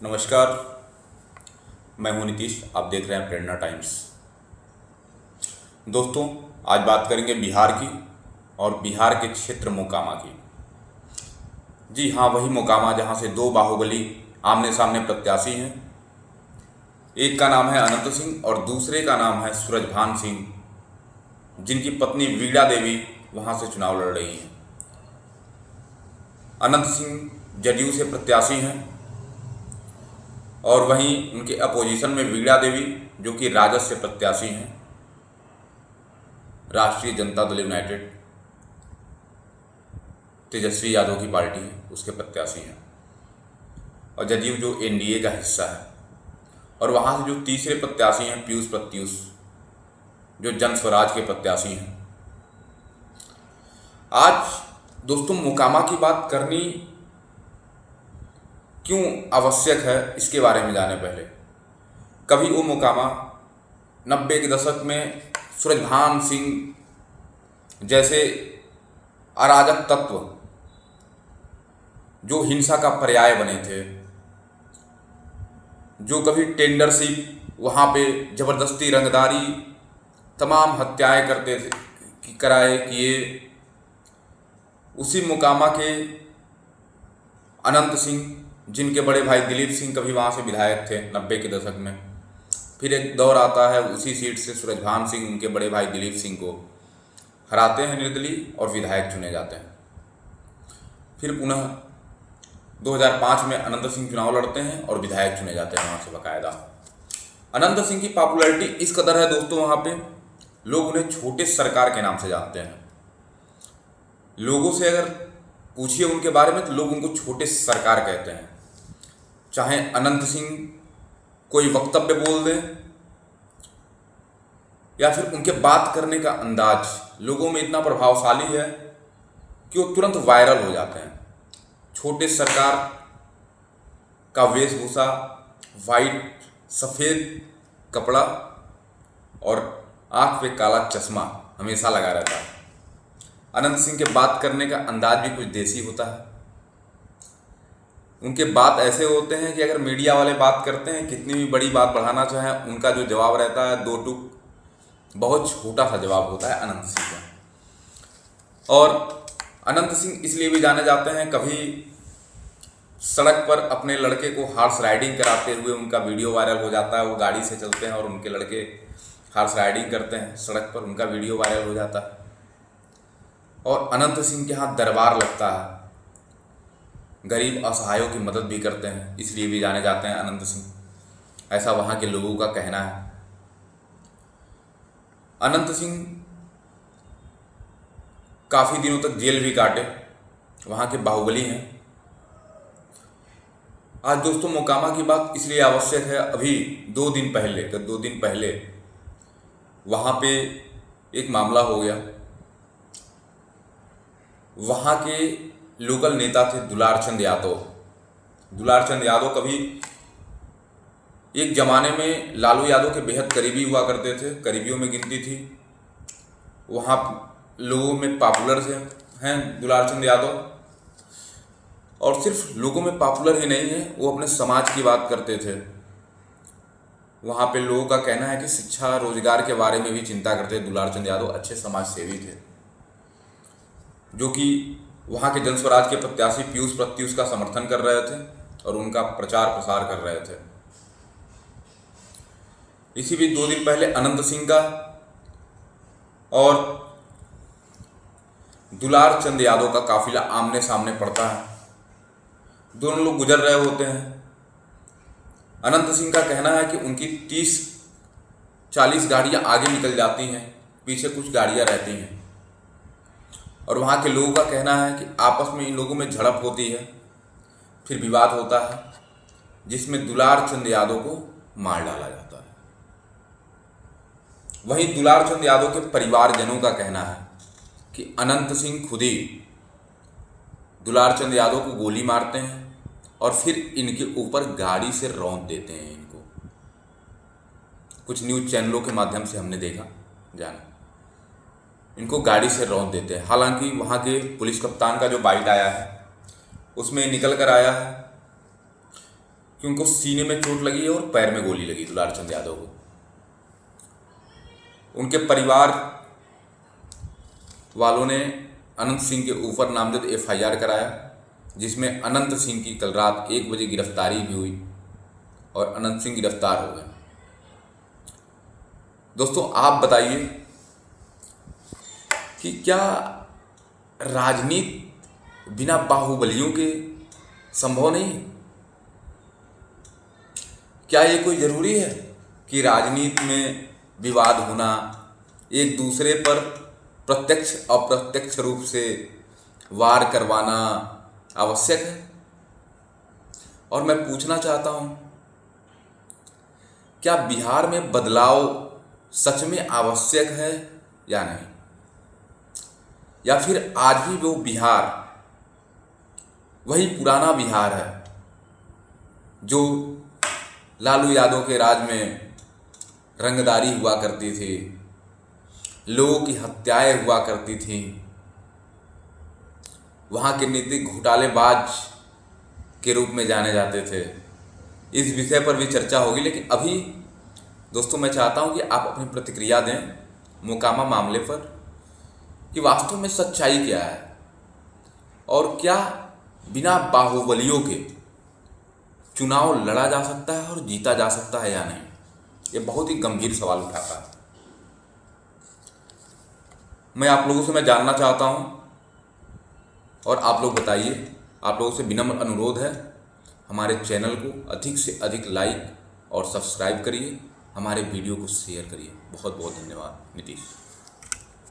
नमस्कार। मैं हूं नीतीश, आप देख रहे हैं प्रेरणा टाइम्स। दोस्तों, आज बात करेंगे बिहार की और बिहार के क्षेत्र मोकामा की। जी हाँ, वही मोकामा जहां से दो बाहुबली आमने सामने प्रत्याशी हैं। एक का नाम है अनंत सिंह और दूसरे का नाम है सूरजभान सिंह, जिनकी पत्नी वीणा देवी वहां से चुनाव लड़ रही हैं। अनंत सिंह जदयू से प्रत्याशी हैं और वहीं उनके अपोजिशन में वीणा देवी, जो कि राजद से प्रत्याशी हैं, राष्ट्रीय जनता दल यूनाइटेड तेजस्वी यादव की पार्टी है, उसके प्रत्याशी हैं। और जदयू जो एनडीए का हिस्सा है। और वहाँ से जो तीसरे प्रत्याशी हैं पीयूष प्रत्यूष, जो जन स्वराज के प्रत्याशी हैं। आज दोस्तों मोकामा की बात करनी क्यों आवश्यक है, इसके बारे में जाने पहले। कभी वो मोकामा 90 के दशक में सूरजभान सिंह जैसे अराजक तत्व जो हिंसा का पर्याय बने थे, जो कभी टेंडरशिप, वहाँ पे ज़बरदस्ती रंगदारी, तमाम हत्याएं करते थे, किए, उसी मोकामा के अनंत सिंह, जिनके बड़े भाई दिलीप सिंह कभी वहाँ से विधायक थे 90 के दशक में। फिर एक दौर आता है, उसी सीट से सूरजभान सिंह उनके बड़े भाई दिलीप सिंह को हराते हैं निर्दलीय और विधायक चुने जाते हैं। फिर पुनः 2005 में अनंत सिंह चुनाव लड़ते हैं और विधायक चुने जाते हैं वहाँ से बाकायदा। अनंत सिंह की पॉपुलैरिटी इस कदर है दोस्तों, वहाँ पे लोग उन्हें छोटे सरकार के नाम से जानते हैं। लोगों से अगर पूछिए उनके बारे में तो लोग उनको छोटे सरकार कहते हैं। चाहे अनंत सिंह कोई वक्तव्य बोल दें या फिर उनके बात करने का अंदाज लोगों में इतना प्रभावशाली है कि वो तुरंत वायरल हो जाते हैं। छोटे सरकार का वेशभूषा, वाइट सफ़ेद कपड़ा और आँख पे काला चश्मा हमेशा लगा रहता है। अनंत सिंह के बात करने का अंदाज भी कुछ देसी होता है। उनके बात ऐसे होते हैं कि अगर मीडिया वाले बात करते हैं, कितनी भी बड़ी बात बढ़ाना चाहें, उनका जो जवाब रहता है दो टूक, बहुत छोटा सा जवाब होता है अनंत सिंह का। और अनंत सिंह इसलिए भी जाने जाते हैं, कभी सड़क पर अपने लड़के को हॉर्स राइडिंग कराते हुए उनका वीडियो वायरल हो जाता है। वो गाड़ी से चलते हैं और उनके लड़के हॉर्स राइडिंग करते हैं सड़क पर, उनका वीडियो वायरल हो जाता है। और अनंत सिंह के यहाँ दरबार लगता है, गरीब असहायों की मदद भी करते हैं, इसलिए भी जाने जाते हैं अनंत सिंह, ऐसा वहाँ के लोगों का कहना है। अनंत सिंह काफ़ी दिनों तक जेल भी काटे, वहाँ के बाहुबली हैं। आज दोस्तों मोकामा की बात इसलिए आवश्यक है, अभी 2 दिन पहले वहाँ पे एक मामला हो गया। वहाँ के लोकल नेता थे दुलारचंद यादव। दुलारचंद यादव कभी एक ज़माने में लालू यादव के बेहद करीबी हुआ करते थे, करीबियों में गिनती थी। वहाँ लोगों में पॉपुलर हैं दुलारचंद यादव। और सिर्फ लोगों में पॉपुलर ही नहीं है, वो अपने समाज की बात करते थे। वहाँ पे लोगों का कहना है कि शिक्षा रोजगार के बारे में भी चिंता करते थे। दुलारचंद यादव अच्छे समाज सेवी थे, जो कि वहाँ के जन स्वराज के प्रत्याशी पीयूष प्रत्यूष का समर्थन कर रहे थे और उनका प्रचार प्रसार कर रहे थे। इसी बीच 2 दिन पहले अनंत सिंह का और दुलारचंद यादव का काफिला आमने सामने पड़ता है। दोनों लोग गुजर रहे होते हैं। अनंत सिंह का कहना है कि उनकी 30-40 गाड़ियां आगे निकल जाती हैं, पीछे कुछ गाड़ियां रहती हैं। और वहाँ के लोगों का कहना है कि आपस में इन लोगों में झड़प होती है, फिर विवाद होता है, जिसमें दुलारचंद यादव को मार डाला जाता है। वहीं दुलारचंद यादव के परिवारजनों का कहना है कि अनंत सिंह खुद ही दुलारचंद यादव को गोली मारते हैं और फिर इनके ऊपर गाड़ी से रौंद देते हैं। इनको कुछ न्यूज़ चैनलों के माध्यम से हमने देखा, जाना, इनको गाड़ी से रौंद देते हैं। हालांकि वहाँ के पुलिस कप्तान का जो बाइट आया है उसमें निकल कर आया है कि उनको सीने में चोट लगी है और पैर में गोली लगी दुलार चंद यादव को। उनके परिवार वालों ने अनंत सिंह के ऊपर नामजद FIR कराया, जिसमें अनंत सिंह की कल रात 1 बजे गिरफ्तारी भी हुई और अनंत सिंह गिरफ्तार हो गए। दोस्तों आप बताइए कि क्या राजनीति बिना बाहुबलियों के संभव नहीं? क्या ये कोई ज़रूरी है कि राजनीति में विवाद होना, एक दूसरे पर प्रत्यक्ष अप्रत्यक्ष रूप से वार करवाना आवश्यक है? और मैं पूछना चाहता हूँ, क्या बिहार में बदलाव सच में आवश्यक है या नहीं? या फिर आज भी वो बिहार वही पुराना बिहार है जो लालू यादव के राज में रंगदारी हुआ करती थी, लोगों की हत्याएं हुआ करती थी, वहाँ के नीतिक घोटालेबाज के रूप में जाने जाते थे? इस विषय पर भी चर्चा होगी। लेकिन अभी दोस्तों मैं चाहता हूँ कि आप अपनी प्रतिक्रिया दें मोकामा मामले पर कि वास्तव में सच्चाई क्या है और क्या बिना बाहुबलियों के चुनाव लड़ा जा सकता है और जीता जा सकता है या नहीं? ये बहुत ही गंभीर सवाल उठाता है। मैं आप लोगों से जानना चाहता हूं और आप लोग बताइए। आप लोगों से विनम्र अनुरोध है, हमारे चैनल को अधिक से अधिक लाइक और सब्सक्राइब करिए, हमारे वीडियो को शेयर करिए। बहुत बहुत धन्यवाद। नीतीश।